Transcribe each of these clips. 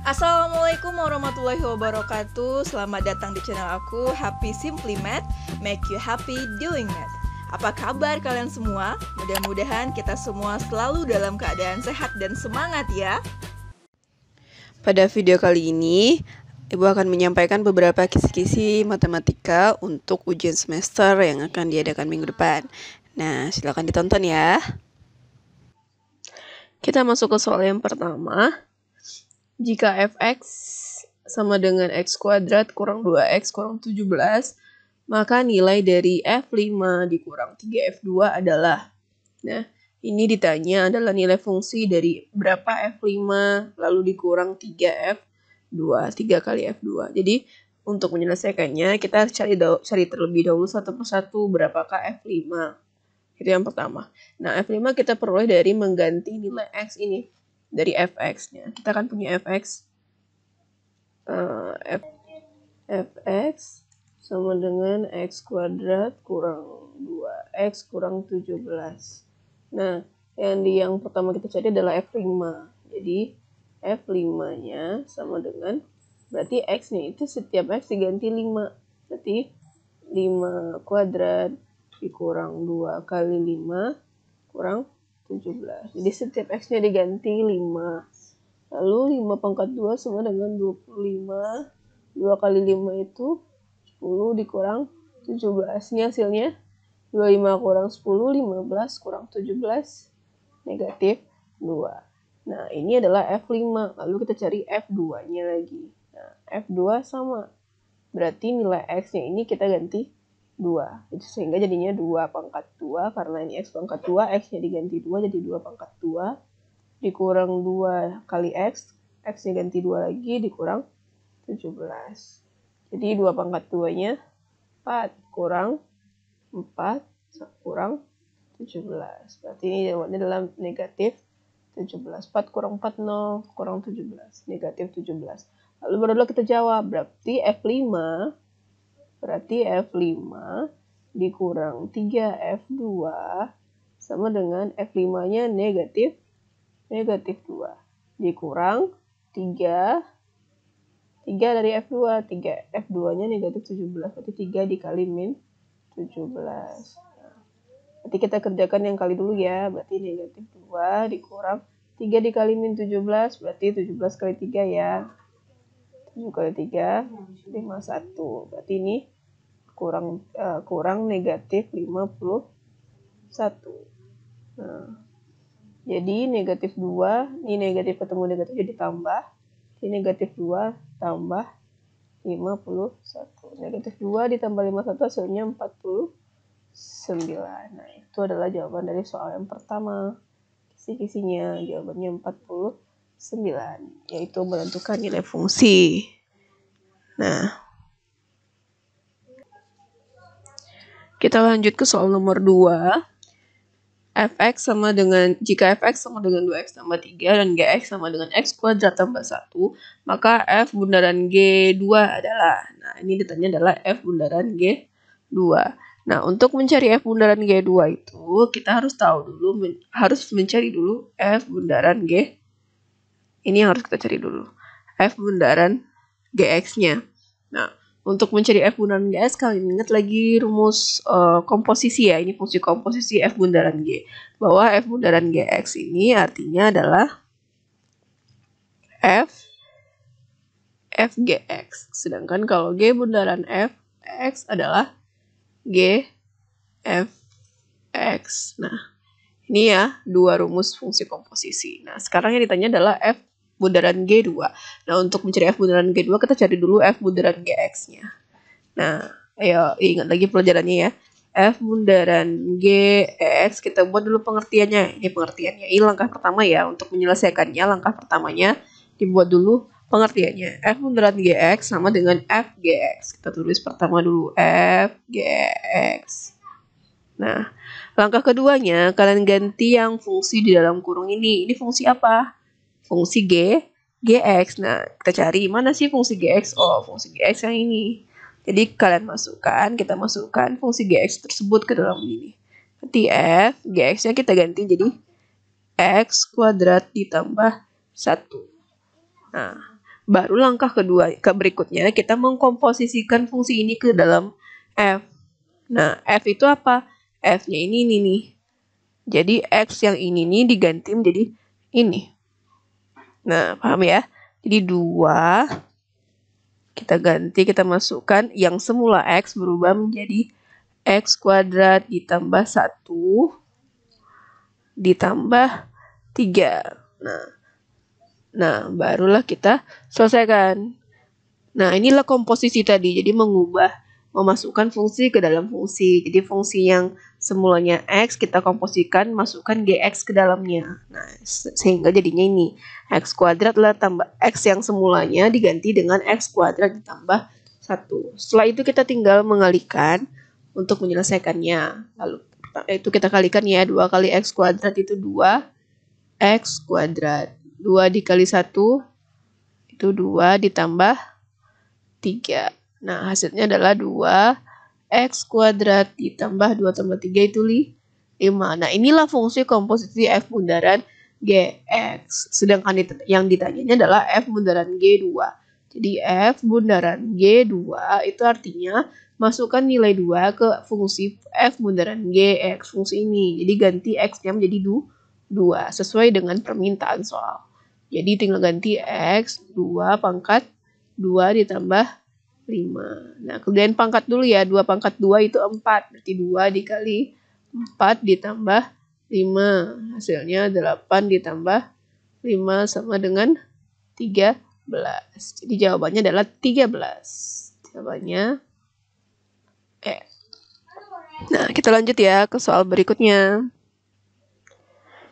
Assalamualaikum warahmatullahi wabarakatuh. Selamat datang di channel aku, Happy Simply Math, make you happy doing math. Apa kabar kalian semua? Mudah-mudahan kita semua selalu dalam keadaan sehat dan semangat ya. Pada video kali ini, Ibu akan menyampaikan beberapa kisi-kisi matematika untuk ujian semester yang akan diadakan minggu depan. Nah, silakan ditonton ya. Kita masuk ke soal yang pertama. Jika fx sama dengan x kuadrat kurang 2x kurang 17, maka nilai dari f5 dikurang 3f2 adalah. Nah, ini ditanya adalah nilai fungsi dari berapa f5 lalu dikurang 3f2, 3 kali f2. Jadi, untuk menyelesaikannya, kita cari terlebih dahulu satu persatu berapakah f5. Itu yang pertama. Nah, f5 kita peroleh dari mengganti nilai x ini. Dari fx-nya. Kita kan punya fx. Fx sama dengan x kuadrat kurang 2x kurang 17. Nah, yang pertama kita cari adalah f5. Jadi, f5-nya sama dengan, berarti x-nya itu setiap x diganti 5. Berarti 5 kuadrat dikurang 2 kali 5 kurang 17. Jadi setiap x-nya diganti 5. Lalu 5 pangkat 2 sama dengan 25. 2 kali 5 itu 10 dikurang 17. Ini hasilnya 25 kurang 10, 15 kurang 17, negatif 2. Nah, ini adalah F5. Lalu kita cari F2-nya lagi. Nah, F2 sama. Berarti nilai x-nya ini kita ganti 2. Itu sehingga jadinya 2 pangkat 2. Karena ini x pangkat 2, x-nya diganti 2, jadi 2 pangkat 2. Dikurang 2 kali x, x-nya ganti 2 lagi, dikurang 17. Jadi 2 pangkat 2-nya 4, kurang 4, kurang 17. Berarti ini jawabannya adalah negatif 17. 4 kurang 4, 0, kurang 17. Negatif 17. Lalu barulah kita jawab, berarti F5 dikurang 3F2 sama dengan F5-nya negatif 2. Dikurang 3 dari F2. 3 F2-nya negatif 17. Berarti 3 dikali min 17. Berarti kita kerjakan yang kali dulu ya. Berarti negatif 2 dikurang 3 dikali min 17. Berarti 17 kali 3 ya. 7 kali 3, 51. Berarti ini kurang negatif 51. Nah, jadi negatif 2, ini negatif ketemu negatif jadi tambah. Ini negatif 2 tambah 51. Negatif 2 ditambah 51 hasilnya 49. Nah, itu adalah jawaban dari soal yang pertama. Kisi-kisinya jawabannya 49, yaitu menentukan nilai fungsi. Nah, kita lanjut ke soal nomor 2. Jika fx sama dengan 2x tambah 3 dan gx sama dengan x kuadrat tambah 1, maka f bundaran G2 adalah. Nah, ini ditanya adalah f bundaran G2. Nah, untuk mencari f bundaran G2 itu, kita harus mencari dulu f bundaran G. Ini yang harus kita cari dulu. F bundaran Gx-nya. Nah, untuk mencari f bundaran Gx, kalian ingat lagi rumus komposisi ya. Ini fungsi komposisi f bundaran G. Bahwa f bundaran Gx ini artinya adalah f Gx. Sedangkan kalau G bundaran fx adalah G fx. Nah, ini ya dua rumus fungsi komposisi. Nah, sekarang yang ditanya adalah f bundaran G2. Nah, untuk mencari f bundaran G2, kita cari dulu f bundaran Gx-nya. Nah, ayo ingat lagi pelajarannya ya. F bundaran Gx, kita buat dulu pengertiannya. Ini pengertiannya. Ini langkah pertama ya. Untuk menyelesaikannya, langkah pertamanya dibuat dulu pengertiannya. F bundaran Gx sama dengan Fgx. Kita tulis pertama dulu Fgx. Nah, langkah keduanya, kalian ganti yang fungsi di dalam kurung ini. Ini fungsi apa? Fungsi Gx. Nah, kita cari mana sih fungsi Gx? Oh, fungsi Gx yang ini. Jadi kita masukkan fungsi Gx tersebut ke dalam ini. Berarti f Gx-nya kita ganti jadi x kuadrat ditambah 1. Nah, baru langkah kedua berikutnya kita mengkomposisikan fungsi ini ke dalam f. Nah, f itu apa? F-nya ini nih. Jadi x yang ini nih diganti menjadi ini. Nah, paham ya? Jadi 2 kita ganti, kita masukkan yang semula x berubah menjadi x kuadrat ditambah 1 ditambah 3. Nah, barulah kita selesaikan. Nah, inilah komposisi tadi. Jadi memasukkan fungsi ke dalam fungsi. Jadi fungsi yang semulanya x kita komposisikan, masukkan gx ke dalamnya. Nah, sehingga jadinya ini x kuadrat lah tambah x yang semulanya diganti dengan x kuadrat ditambah 1. Setelah itu kita tinggal mengalihkan untuk menyelesaikannya. Lalu itu kita kalikan ya, 2 kali x kuadrat itu 2 x kuadrat. 2 dikali 1 itu 2 ditambah 3. Nah, hasilnya adalah 2x kuadrat ditambah 2 tambah 3 itu 5. Nah, inilah fungsi komposisi f bundaran gx. Sedangkan yang ditanyanya adalah f bundaran g2. Jadi f bundaran g2 itu artinya masukkan nilai 2 ke fungsi f bundaran gx, fungsi ini. Jadi ganti x-nya menjadi 2 sesuai dengan permintaan soal. Jadi tinggal ganti x 2 pangkat 2 ditambah 5. Nah, kemudian pangkat dulu ya. 2 pangkat 2 itu 4. Berarti 2 dikali 4 ditambah 5. Hasilnya 8 ditambah 5 sama dengan 13. Jadi jawabannya adalah 13. Jawabannya E. Nah, kita lanjut ya ke soal berikutnya.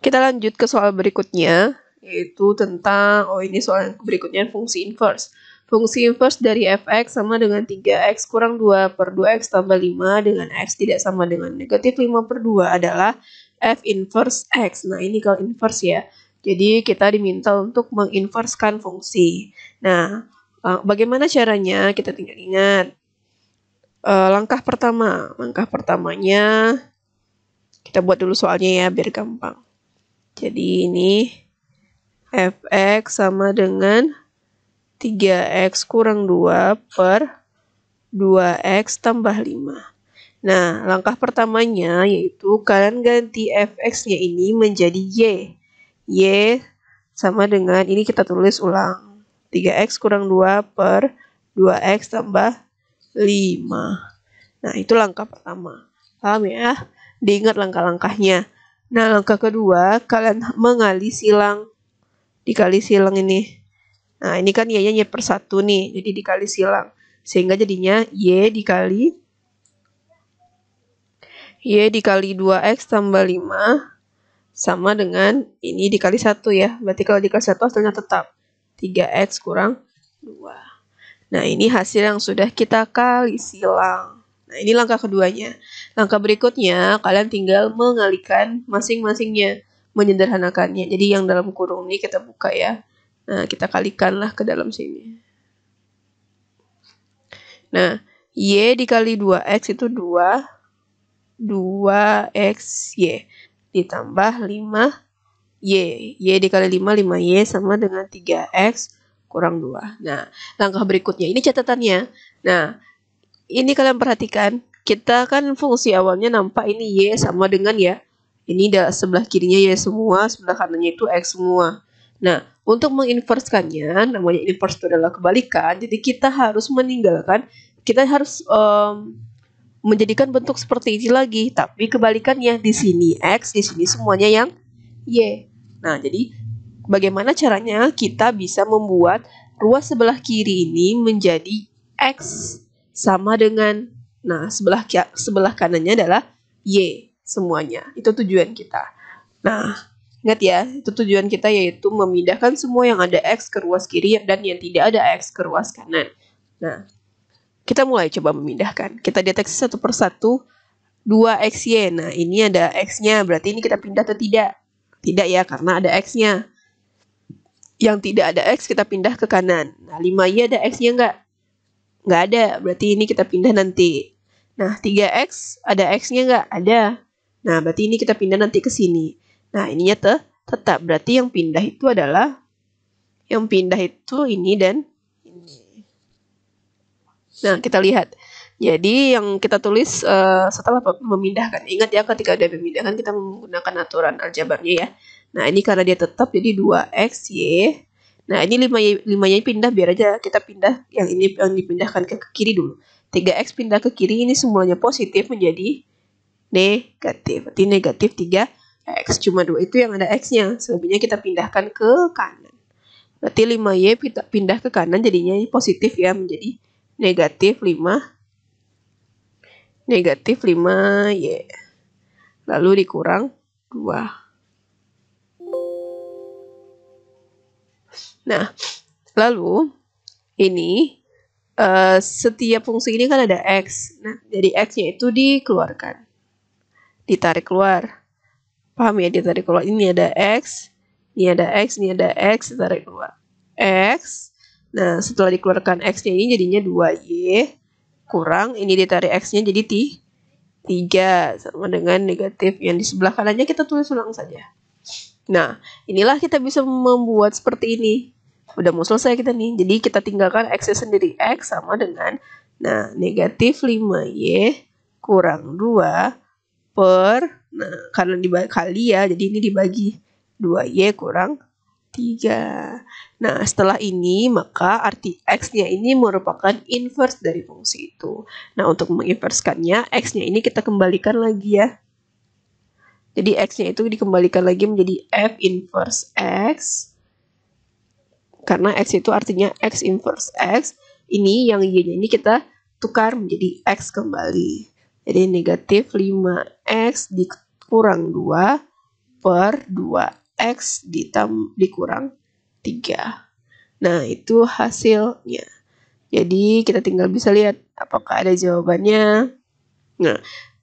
Kita lanjut ke soal berikutnya, yaitu tentang, ini soal berikutnya fungsi inverse. Fungsi inverse dari fx sama dengan 3x kurang 2 per 2x tambah 5 dengan x tidak sama dengan negatif 5 per 2 adalah f inverse x. Nah, ini kalau inverse ya. Jadi kita diminta untuk menginverskan fungsi. Nah, bagaimana caranya? Kita tinggal ingat. Langkah pertamanya kita buat dulu soalnya ya biar gampang. Jadi ini fx sama dengan 3x kurang 2 per 2x tambah 5. Nah, langkah pertamanya yaitu kalian ganti fx-nya ini menjadi y. Y sama dengan, ini kita tulis ulang. 3x kurang 2 per 2x tambah 5. Nah, itu langkah pertama. Paham ya? Diingat langkah-langkahnya. Nah, langkah kedua, kalian mengali silang. Dikali silang ini. Nah, ini kan y-nya y per 1 nih. Jadi dikali silang. Sehingga jadinya y dikali 2x tambah 5 sama dengan ini dikali 1 ya. Berarti kalau dikali 1 hasilnya tetap 3x kurang 2. Nah, ini hasil yang sudah kita kali silang. Nah, ini langkah keduanya. Langkah berikutnya, kalian tinggal mengalihkan masing-masingnya, menyederhanakannya. Jadi yang dalam kurung ini kita buka ya. Nah, kita kalikanlah ke dalam sini. Nah, y dikali 2x itu 2xy ditambah 5y. Y dikali 5y sama dengan 3x kurang 2. Nah, langkah berikutnya, ini catatannya. Nah, ini kalian perhatikan, kita kan fungsi awalnya nampak ini y sama dengan ya. Ini sebelah kirinya y semua, sebelah kanannya itu x semua. Nah, untuk menginverskannya, namanya inverse itu adalah kebalikan. Jadi kita harus menjadikan bentuk seperti ini lagi. Tapi kebalikannya, di sini x, di sini semuanya yang y. Nah, jadi bagaimana caranya kita bisa membuat ruas sebelah kiri ini menjadi x sama dengan, nah sebelah kanannya adalah y semuanya. Itu tujuan kita. Nah, ingat ya, itu tujuan kita yaitu memindahkan semua yang ada x ke ruas kiri dan yang tidak ada x ke ruas kanan. Nah, kita mulai coba memindahkan. Kita deteksi satu persatu 2xy. Nah, ini ada x-nya, berarti ini kita pindah atau tidak? Tidak ya, karena ada x-nya. Yang tidak ada x kita pindah ke kanan. Nah, 5y ada x-nya enggak? Nggak ada, berarti ini kita pindah nanti. Nah, 3x, ada x-nya nggak? Ada. Nah, berarti ini kita pindah nanti ke sini. Nah, ininya tetap. Berarti yang pindah itu adalah Yang pindah itu ini dan ini. Nah, kita lihat. Jadi yang kita tulis setelah memindahkan. Ingat ya, ketika ada memindahkan kita menggunakan aturan aljabarnya ya. Nah, ini karena dia tetap jadi 2x y. Nah, ini 5y pindah, biar aja kita pindah yang ini yang dipindahkan ke kiri dulu. 3x pindah ke kiri, ini semuanya positif menjadi negatif. Berarti negatif 3x. Cuma 2 itu yang ada x-nya. Selebihnya kita pindahkan ke kanan. Berarti 5y pindah ke kanan jadinya ini positif ya, menjadi negatif 5y. Lalu dikurang 2. Nah, lalu ini setiap fungsi ini kan ada x. Nah, jadi x-nya itu dikeluarkan. Ditarik keluar. Paham ya, ditarik keluar. Ini ada x, ini ada x, ini ada x, ditarik keluar. X. Nah, setelah dikeluarkan x-nya ini jadinya 2y kurang, ini ditarik x-nya jadi 3, sama dengan negatif. Yang di sebelah kanannya kita tulis ulang saja. Nah, inilah kita bisa membuat seperti ini. Udah mau selesai kita nih. Jadi kita tinggalkan x sendiri. X sama dengan, nah, negatif 5y kurang 2 per, nah, karena dibagi ya, jadi ini dibagi 2y kurang 3. Nah, setelah ini maka arti x-nya ini merupakan inverse dari fungsi itu. Nah, untuk menginverskannya, x-nya ini kita kembalikan lagi ya. Jadi x-nya itu dikembalikan lagi menjadi f inverse x. Karena x itu artinya x inverse x. Ini yang y-nya ini kita tukar menjadi x kembali. Jadi negatif 5x dikurang 2 per 2x dikurang 3. Nah, itu hasilnya. Jadi kita tinggal bisa lihat apakah ada jawabannya. Nah,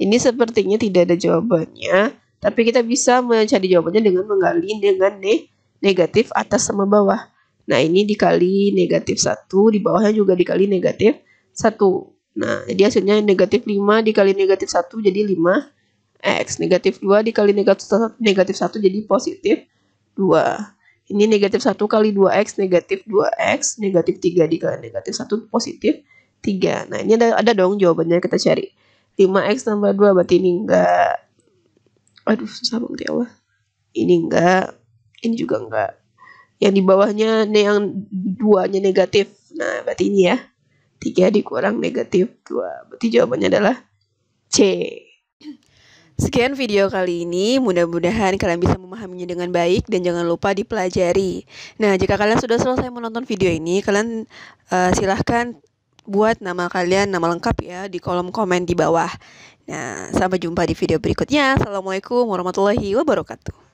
ini sepertinya tidak ada jawabannya. Tapi kita bisa mencari jawabannya dengan menggali dengan negatif atas sama bawah. Nah, ini dikali negatif 1, di bawahnya juga dikali negatif 1. Nah, jadi hasilnya negatif 5 dikali negatif 1 jadi 5x. Negatif 2 dikali negatif 1 jadi positif 2. Ini negatif 1 kali 2x, negatif 2x. Negatif 3 dikali negatif 1 positif 3. Nah, ini ada dong jawabannya, kita cari. 5x tambah 2 berarti ini enggak. Aduh, susah banget ya Allah. Ini enggak. Ini juga enggak. Yang di bawahnya yang 2-nya negatif. Nah, berarti ini ya. 3 dikurang negatif 2. Berarti jawabannya adalah C. Sekian video kali ini, mudah-mudahan kalian bisa memahaminya dengan baik dan jangan lupa dipelajari. Nah, jika kalian sudah selesai menonton video ini, kalian silahkan buat nama kalian, nama lengkap ya, di kolom komen di bawah. Nah, sampai jumpa di video berikutnya. Assalamualaikum warahmatullahi wabarakatuh.